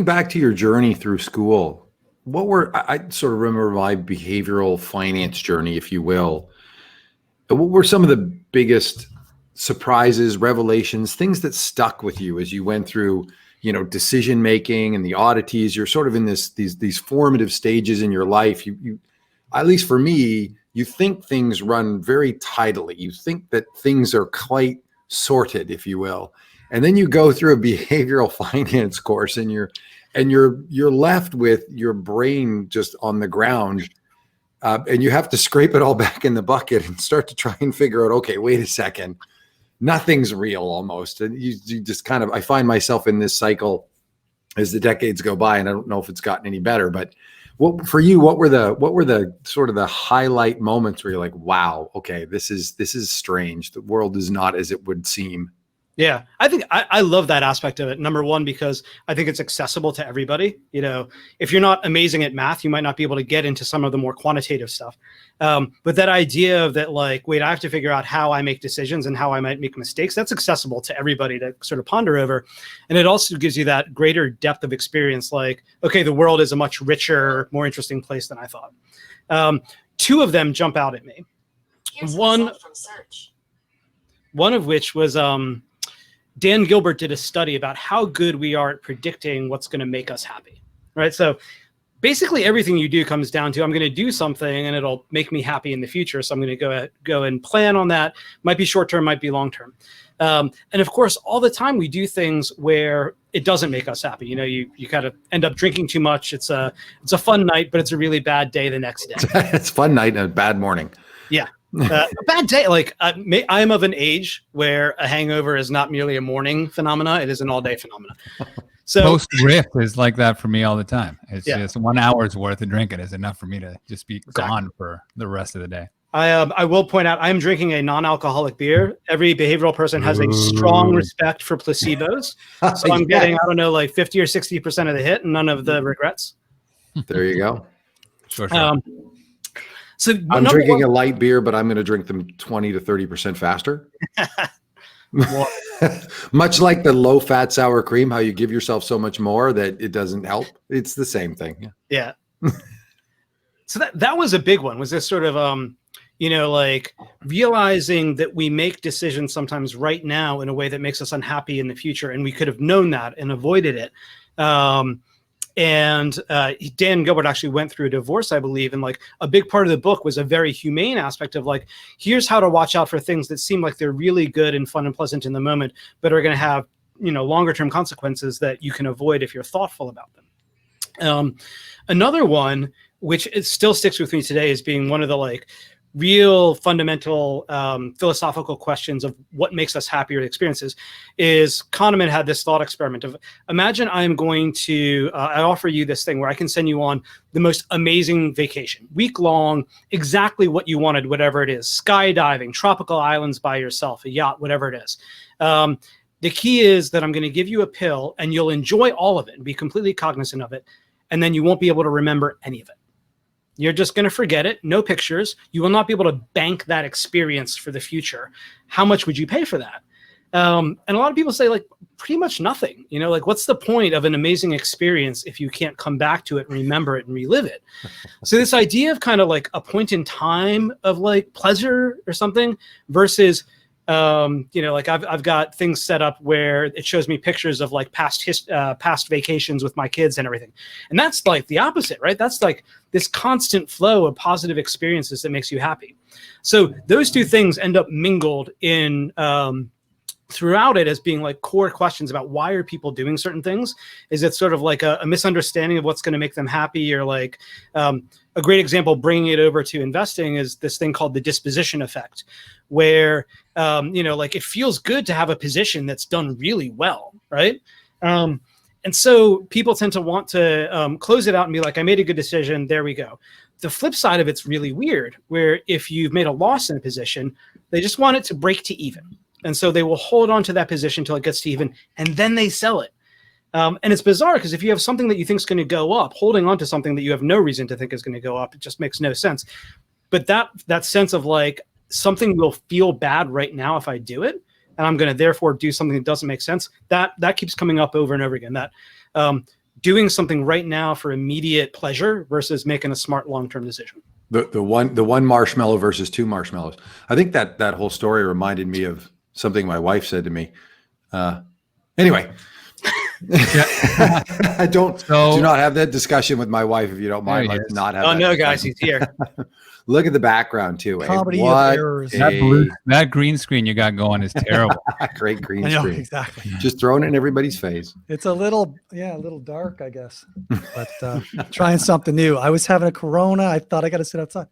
back to your journey through school, I sort of remember my behavioral finance journey, if you will. What were some of the biggest surprises, revelations, things that stuck with you as you went through, decision making and the oddities? You're sort of in these formative stages in your life. You, at least for me, you think things run very tidily. You think that things are quite sorted, if you will. And then you go through a behavioral finance course and you're left with your brain just on the ground. And you have to scrape it all back in the bucket and start to try and figure out, okay, wait a second, nothing's real almost. And you just kind of, I find myself in this cycle as the decades go by, and I don't know if it's gotten any better, but for you, what were the sort of the highlight moments where you're like, wow, okay, this is strange. The world is not as it would seem. Yeah, I think I love that aspect of it. Number one, because I think it's accessible to everybody. If you're not amazing at math, you might not be able to get into some of the more quantitative stuff. But that idea of that, like, wait, I have to figure out how I make decisions and how I might make mistakes, that's accessible to everybody to sort of ponder over. And it also gives you that greater depth of experience. Like, okay, the world is a much richer, more interesting place than I thought. Two of them jump out at me. One of which was, Dan Gilbert did a study about how good we are at predicting what's going to make us happy, right? So basically everything you do comes down to, I'm going to do something and it'll make me happy in the future. So I'm going to go and plan on that. Might be short-term, might be long-term. And of course, all the time we do things where it doesn't make us happy. You kind of end up drinking too much. It's a fun night, but it's a really bad day the next day. It's a fun night and a bad morning. Yeah. A bad day. Like I am of an age where a hangover is not merely a morning phenomena; it is an all-day phenomena. So post riff is like that for me all the time. It's just 1 hour's worth of drinking is enough for me to just be gone for the rest of the day. I will point out I am drinking a non-alcoholic beer. Every behavioral person has a strong respect for placebos, so I'm getting like 50 or 60% of the hit and none of the regrets. There you go. Sure. So I'm drinking a light beer, but I'm going to drink them 20 to 30% faster. Much like the low-fat sour cream, how you give yourself so much more that it doesn't help. It's the same thing. Yeah. So that was a big one. Was this sort of like realizing that we make decisions sometimes right now in a way that makes us unhappy in the future, and we could have known that and avoided it. And Dan Gilbert actually went through a divorce, I believe. And like a big part of the book was a very humane aspect of like, here's how to watch out for things that seem like they're really good and fun and pleasant in the moment, but are going to have, longer term consequences that you can avoid if you're thoughtful about them. Another one, which it still sticks with me today, is being one of the like real fundamental philosophical questions of what makes us happier experiences, is Kahneman had this thought experiment of, imagine I'm going to, I offer you this thing where I can send you on the most amazing vacation, week long, exactly what you wanted, whatever it is, skydiving, tropical islands by yourself, a yacht, whatever it is. The key is that I'm going to give you a pill and you'll enjoy all of it and be completely cognizant of it. And then you won't be able to remember any of it. You're just going to forget it. No pictures. You will not be able to bank that experience for the future. How much would you pay for that? And a lot of people say, like, pretty much nothing. Like, what's the point of an amazing experience if you can't come back to it and remember it and relive it? So this idea of kind of like a point in time of like pleasure or something versus, like I've got things set up where it shows me pictures of like past vacations with my kids and everything. And that's like the opposite, right? That's like this constant flow of positive experiences that makes you happy. So those two things end up mingled in, throughout it as being like core questions about why are people doing certain things. Is it sort of like a misunderstanding of what's going to make them happy, or like a great example bringing it over to investing is this thing called the disposition effect, where like it feels good to have a position that's done really well, right? And so people tend to want to close it out and be like, I made a good decision, there we go. The flip side of it's really weird, where if you've made a loss in a position, they just want it to break to even. And so they will hold on to that position until it gets to even, and then they sell it. And it's bizarre because if you have something that you think is going to go up, holding on to something that you have no reason to think is going to go up, it just makes no sense. But that sense of like, something will feel bad right now if I do it, and I'm going to therefore do something that doesn't make sense, that keeps coming up over and over again. That doing something right now for immediate pleasure versus making a smart long-term decision. The one marshmallow versus two marshmallows. I think that whole story reminded me of something my wife said to me. Anyway, I do not have that discussion with my wife if you don't mind. Let's not have. Oh that no, discussion. guys, he's here. Look at the background too. Comedy of errors. That green screen you got going is terrible. Great green I know, screen. exactly. Just throwing it in everybody's face. It's a little dark, I guess. But trying something new. I was having a Corona. I thought I got to sit outside.